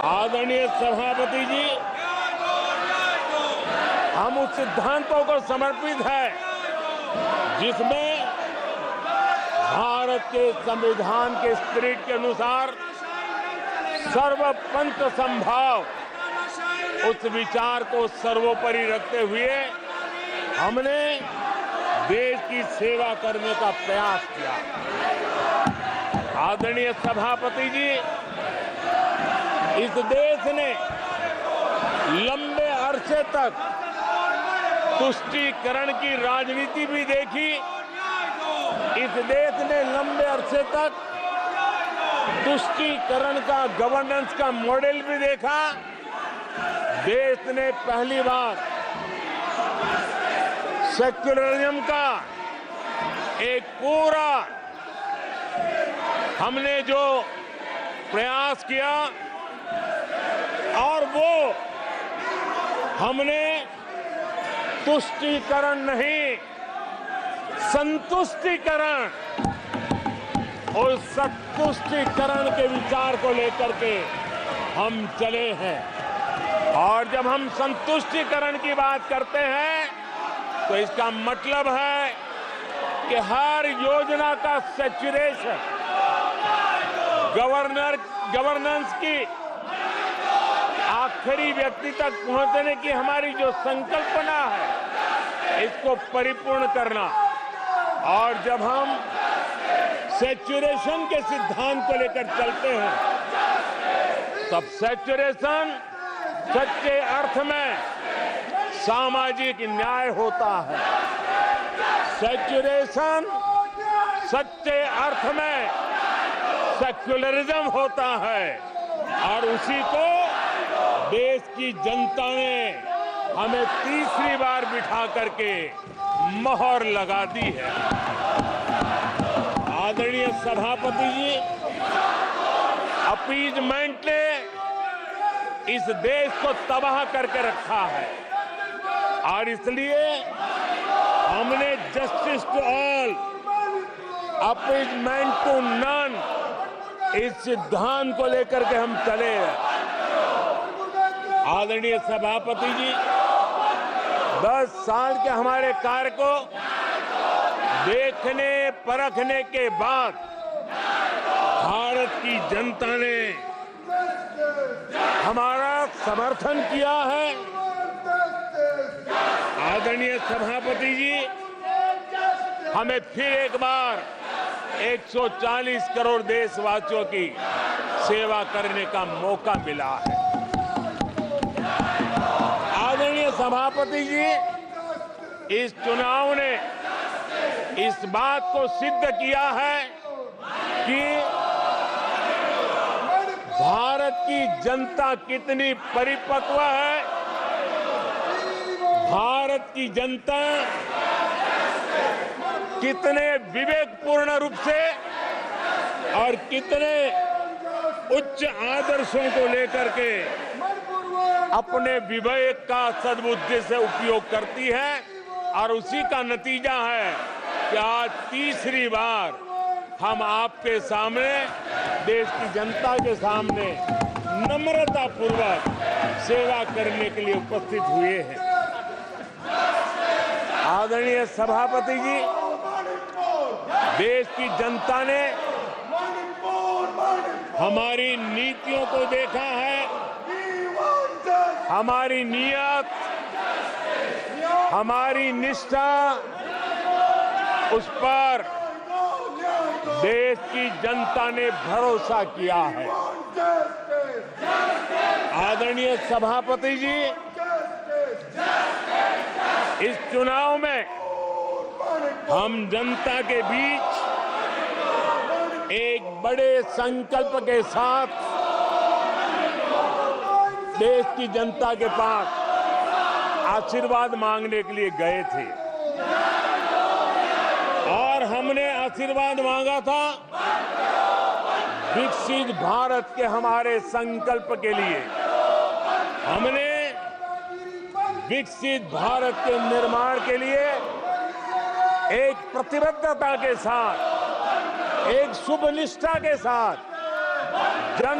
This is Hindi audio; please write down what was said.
आदरणीय सभापति जी, हम उस सिद्धांतों को समर्पित है जिसमें भारत के संविधान के स्पिरिट के अनुसार सर्वपंथ संभाव उस विचार को सर्वोपरि रखते हुए हमने देश की सेवा करने का प्रयास किया। आदरणीय सभापति जी, इस देश ने लंबे अरसे तक तुष्टीकरण की राजनीति भी देखी। इस देश ने लंबे अरसे तक तुष्टीकरण का गवर्नेंस का मॉडल भी देखा। देश ने पहली बार सेक्युलरिज्म का एक पूरा हमने जो प्रयास किया और वो हमने तुष्टीकरण नहीं, संतुष्टीकरण और संतुष्टीकरण के विचार को लेकर के हम चले हैं। और जब हम संतुष्टीकरण की बात करते हैं तो इसका मतलब है कि हर योजना का सैचुरेशन गवर्नेंस की आखिरी व्यक्ति तक पहुंचने की हमारी जो संकल्पना है, इसको परिपूर्ण करना। और जब हम सैचुरेशन के सिद्धांत को लेकर चलते हैं तब सैचुरेशन सच्चे अर्थ में सामाजिक न्याय होता है। सैचुरेशन सच्चे अर्थ में सेक्युलरिज्म होता है और उसी को देश की जनता ने हमें तीसरी बार बिठा करके मोहर लगा दी है। आदरणीय सभापति जी, अपीजमेंट ने इस देश को तबाह करके रखा है और इसलिए हमने justice to all, appeasement to none, इस सिद्धांत को लेकर के हम चले हैं। आदरणीय सभापति जी, 10 साल के हमारे कार्य को देखने परखने के बाद भारत की जनता ने हमारा समर्थन किया है। आदरणीय सभापति जी, हमें फिर एक बार 140 करोड़ देशवासियों की सेवा करने का मौका मिला है। आदरणीय सभापति जी, इस चुनाव ने इस बात को सिद्ध किया है कि भारत की जनता कितनी परिपक्व है। भारत की जनता कितने विवेकपूर्ण रूप से और कितने उच्च आदर्शों को लेकर के अपने विवेक का सद्बुद्धि से उपयोग करती है और उसी का नतीजा है कि आज तीसरी बार हम आपके सामने, देश की जनता के सामने नम्रतापूर्वक सेवा करने के लिए उपस्थित हुए हैं। आदरणीय सभापति जी, देश की जनता ने हमारी नीतियों को देखा है, हमारी नीयत, हमारी निष्ठा, उस पर देश की जनता ने भरोसा किया है। आदरणीय सभापति जी, इस चुनाव में हम जनता के बीच एक बड़े संकल्प के साथ देश की जनता के पास आशीर्वाद मांगने के लिए गए थे और हमने आशीर्वाद मांगा था विकसित भारत के हमारे संकल्प के लिए। हमने विकसित भारत के निर्माण के लिए एक प्रतिबद्धता के साथ, एक शुभ निष्ठा के साथ जन